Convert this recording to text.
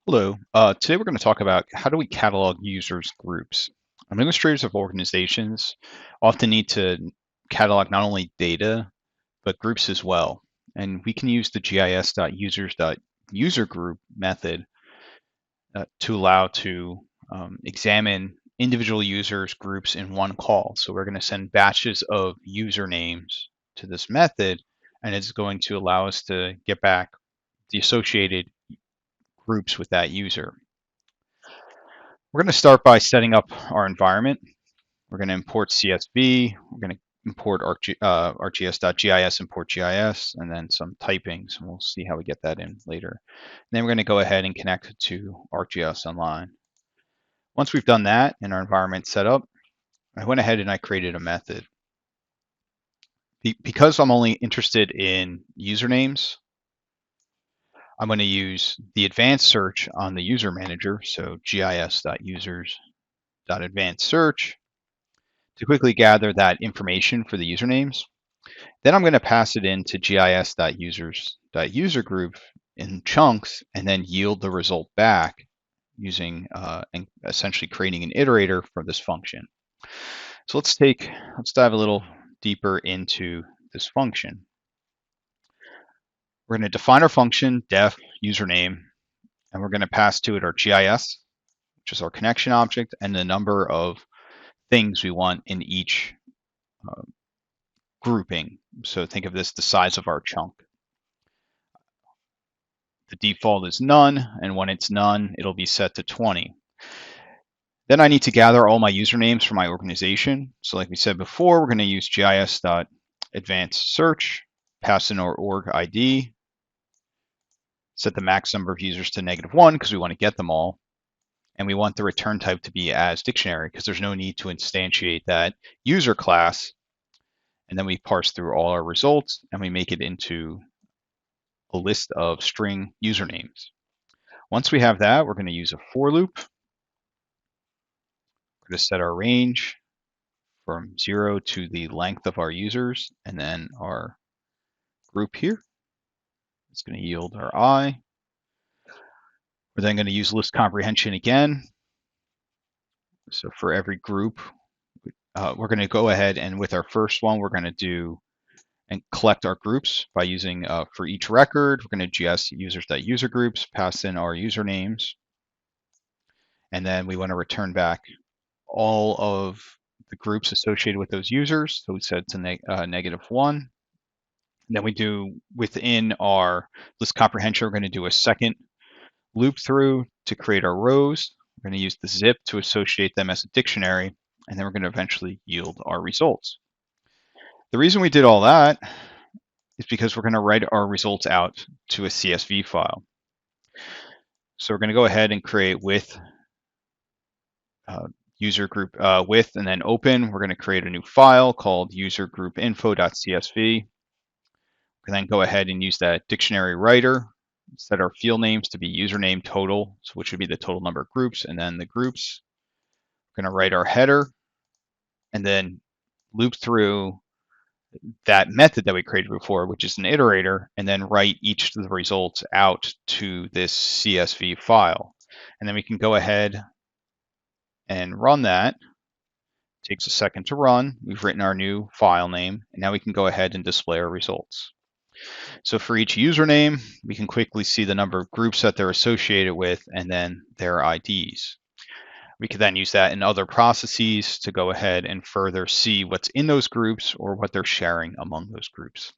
Hello. Today we're going to talk about how do we catalog users' groups. Administrators of organizations often need to catalog not only data, but groups as well. And we can use the gis.users.usergroup method to allow to examine individual users' groups in one call. So we're going to send batches of usernames to this method, and it's going to allow us to get back the associated groups with that user. We're going to start by setting up our environment. We're going to import CSV. We're going to import ArcGIS, import GIS, and then some typings. And we'll see how we get that in later. And then we're going to go ahead and connect it to ArcGIS Online. Once we've done that and our environment set up, I went ahead and I created a method. Because I'm only interested in usernames, I'm going to use the advanced search on the user manager, so gis.users.advanced search, to quickly gather that information for the usernames. Then I'm going to pass it into gis.users.usergroup in chunks and then yield the result back using and essentially creating an iterator for this function. So let's dive a little deeper into this function. We're going to define our function def username, and we're going to pass to it our GIS, which is our connection object, and the number of things we want in each grouping. So think of this the size of our chunk. The default is none, and when it's none, it'll be set to 20. Then I need to gather all my usernames for my organization. So like we said before, we're going to use gis.advanced search, pass in our org ID, set the max number of users to -1 because we want to get them all. And we want the return type to be as dictionary because there's no need to instantiate that user class. And then we parse through all our results and we make it into a list of string usernames. Once we have that, we're going to use a for loop. We're going to set our range from 0 to the length of our users, and then our group here is going to yield our I. We're then going to use list comprehension again. So for every group, we're going to go ahead and with our first one, we're going to do and collect our groups by using for each record, we're going to GS users.usergroups, pass in our usernames, and then we want to return back all of the groups associated with those users. So we set to -1. And then we do within our list comprehension, we're going to do a second loop through to create our rows. We're going to use the zip to associate them as a dictionary, and then we're going to eventually yield our results. The reason we did all that is because we're going to write our results out to a CSV file. So we're going to go ahead and create with user group with and then open. We're going to create a new file called usergroupinfo.csv. We can then go ahead and use that dictionary writer, set our field names to be username total, so which would be the total number of groups, and then the groups. We're going to write our header and then loop through that method that we created before, which is an iterator, and then write each of the results out to this CSV file. And then we can go ahead and run that. It takes a second to run. We've written our new file name, and now we can go ahead and display our results. So for each username, we can quickly see the number of groups that they're associated with and then their IDs. We could then use that in other processes to go ahead and further see what's in those groups or what they're sharing among those groups.